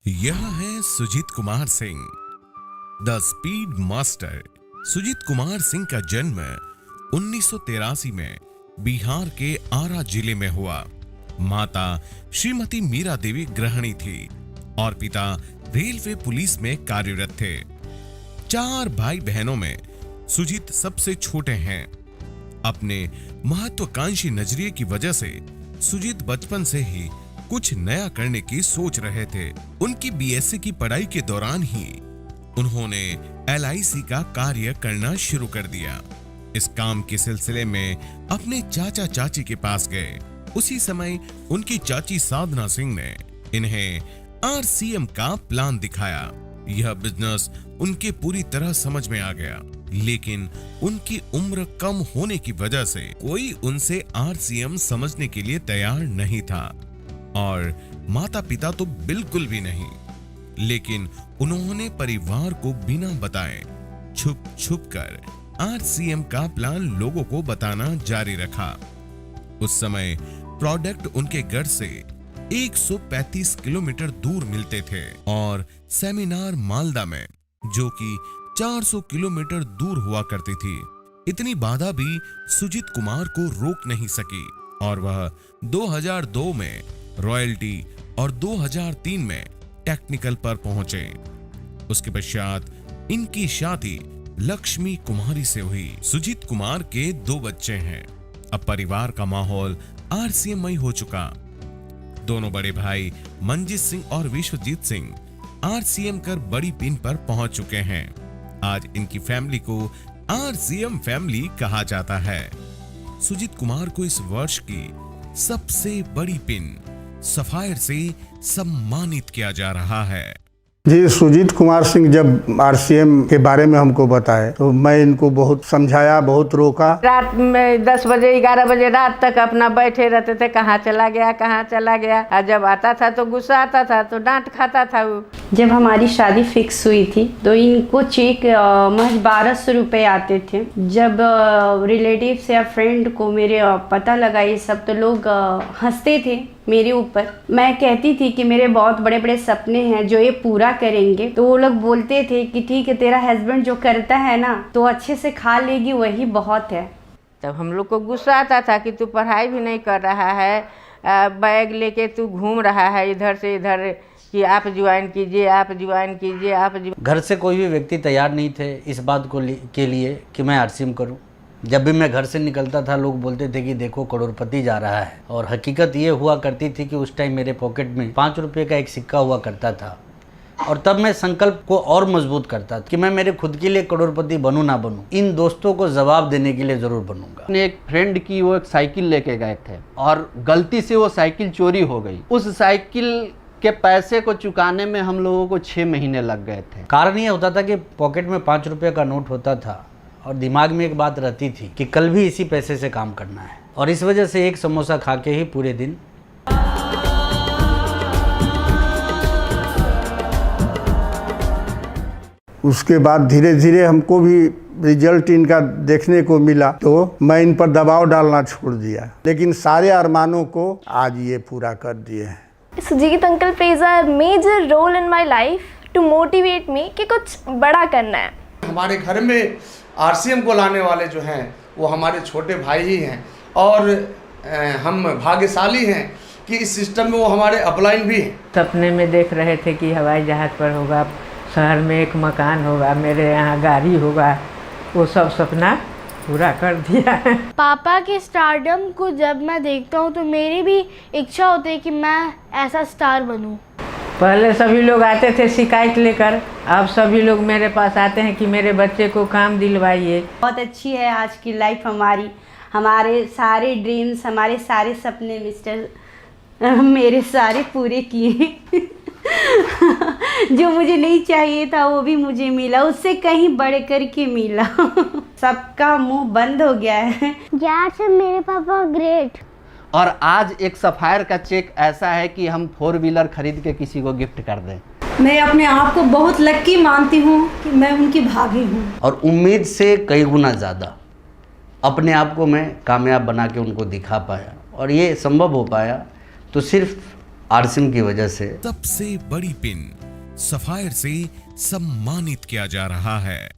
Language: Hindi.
यह है Sujit Kumar Singh, the speed master. Sujit Kumar Singh का जन्म 1983 में बिहार के आरा जिले में हुआ। माता श्रीमती मीरा देवी गृहिणी थी और पिता रेलवे पुलिस में कार्यरत थे। 4 भाई बहनों में सुजीत सबसे छोटे हैं। अपने महत्वाकांक्षी नजरिए की वजह से सुजीत बचपन से ही कुछ नया करने की सोच रहे थे। उनकी बीएससी की पढ़ाई के दौरान ही उन्होंने LIC का कार्य करना शुरू कर दिया। इस काम के सिलसिले में अपने चाचा चाची के पास गए। उसी समय उनकी चाची साधना सिंह ने इन्हें RCM का प्लान दिखाया। यह बिजनेस उनके पूरी तरह समझ में आ गया, लेकिन उनकी उम्र कम होने की वजह से कोई उनसे RCM समझने के लिए तैयार नहीं था और माता पिता तो बिल्कुल भी नहीं। लेकिन उन्होंने परिवार को बिना बताए छुप छुप कर RCM का प्लान लोगों को बताना जारी रखा। उस समय प्रोडक्ट उनके घर से 135 किलोमीटर दूर मिलते थे और सेमिनार मालदा में, जो कि 400 किलोमीटर दूर हुआ करती थी। इतनी बाधा भी सुजीत कुमार को रोक नहीं सकी और वह 2002 में रॉयल्टी और 2003 में टेक्निकल पर पहुंचे। उसके पश्चात इनकी शादी लक्ष्मी कुमारी से हुई। सुजीत कुमार के 2 बच्चे हैं। अब परिवार का माहौल RCMमय हो चुका। दोनों बड़े भाई मंजीत सिंह और विश्वजीत सिंह RCM कर बड़ी पिन पर पहुंच चुके हैं। आज इनकी फैमिली को RCM फैमिली कहा जाता है। सुजीत कुमार को इस वर्ष की सबसे बड़ी पिन सफायर से सम्मानित किया जा रहा है। जी, सुजीत कुमार सिंह जब RCM के बारे में हमको बताए तो मैं इनको बहुत समझाया, बहुत रोका। रात में 10 बजे 11 बजे रात तक अपना बैठे रहते थे, कहाँ चला गया कहाँ चला गया। और जब आता था तो गुस्सा आता था तो डांट खाता था वो। जब हमारी शादी फिक्स हुई थी तो इनको चेक महज 1200 रुपये आते थे। जब रिलेटिव्स या फ्रेंड को मेरे पता लगा ये सब, तो लोग हंसते थे मेरे ऊपर। मैं कहती थी कि मेरे बहुत बड़े बड़े सपने हैं जो ये पूरा करेंगे, तो वो लोग बोलते थे कि ठीक है, तेरा हस्बैंड जो करता है ना तो अच्छे से खा लेगी, वही बहुत है। तब हम लोग को गुस्सा आता था कि तू पढ़ाई भी नहीं कर रहा है, बैग लेके तू घूम रहा है इधर से इधर कि आप ज्वाइन कीजिए, आप ज्वाइन कीजिए, आप घर से कोई भी व्यक्ति तैयार नहीं थे इस बात को के लिए कि मैं RCM करूं। जब भी मैं घर से निकलता था लोग बोलते थे कि देखो करोड़पति जा रहा है, और हकीकत ये हुआ करती थी कि उस टाइम मेरे पॉकेट में 5 रुपये का एक सिक्का हुआ करता था। और तब मैं संकल्प को और मजबूत करता कि मैं मेरे खुद के लिए करोड़पति बनूं ना बनूं, इन दोस्तों को जवाब देने के लिए ज़रूर बनूंगा। अपने एक फ्रेंड की वो एक साइकिल लेके गए थे और गलती से वो साइकिल चोरी हो गई। उस साइकिल के पैसे को चुकाने में हम लोगों को 6 महीने लग गए थे। कारण ये होता था कि पॉकेट में 5 रुपये का नोट होता था और दिमाग में एक बात रहती थी कि कल भी इसी पैसे से काम करना है, और इस वजह से एक समोसा खा के ही पूरे दिन। उसके बाद धीरे धीरे हमको भी रिजल्ट इनका देखने को मिला तो मैं इन पर दबाव डालना छोड़ दिया, लेकिन सारे अरमानों को आज ये पूरा कर दिए हैं। Sujit uncle plays a major role in my life to motivate me कि कुछ बड़ा करना है। हमारे घर में RCM को लाने वाले जो हैं वो हमारे छोटे भाई ही हैं, और हम भाग्यशाली हैं कि इस सिस्टम में वो हमारे अपलाइन भी हैं। सपने में देख रहे थे कि हवाई जहाज़ पर होगा, शहर में एक मकान होगा, मेरे यहाँ गाड़ी होगा, वो सब सपना पूरा कर दिया है। पापा के स्टारडम को जब मैं देखता हूँ तो मेरी भी इच्छा होती है कि मैं ऐसा स्टार बनूँ। पहले सभी लोग आते थे शिकायत लेकर, अब सभी लोग मेरे पास आते हैं कि मेरे बच्चे को काम दिलवाइए। बहुत अच्छी है आज की लाइफ हमारी। हमारे सारे ड्रीम्स, हमारे सारे सपने मिस्टर मेरे सारे पूरे किए। जो मुझे नहीं चाहिए था वो भी मुझे मिला, उससे कहीं बढ़ कर के मिला। सबका मुंह बंद हो गया है। यार मेरे पापा ग्रेट। और आज एक सफायर का चेक ऐसा है कि हम 4 व्हीलर खरीद के किसी को गिफ्ट कर दें। मैं अपने आप को बहुत लकी मानती हूँ कि मैं उनकी भाभी हूँ, और उम्मीद से कई गुना ज़्यादा अपने आप को मैं कामयाब बना के उनको दिखा पाया। और ये संभव हो पाया तो सिर्फ आरसीएम की वजह से सबसे बड़ी पिन सफायर से सम्मानित किया जा रहा है।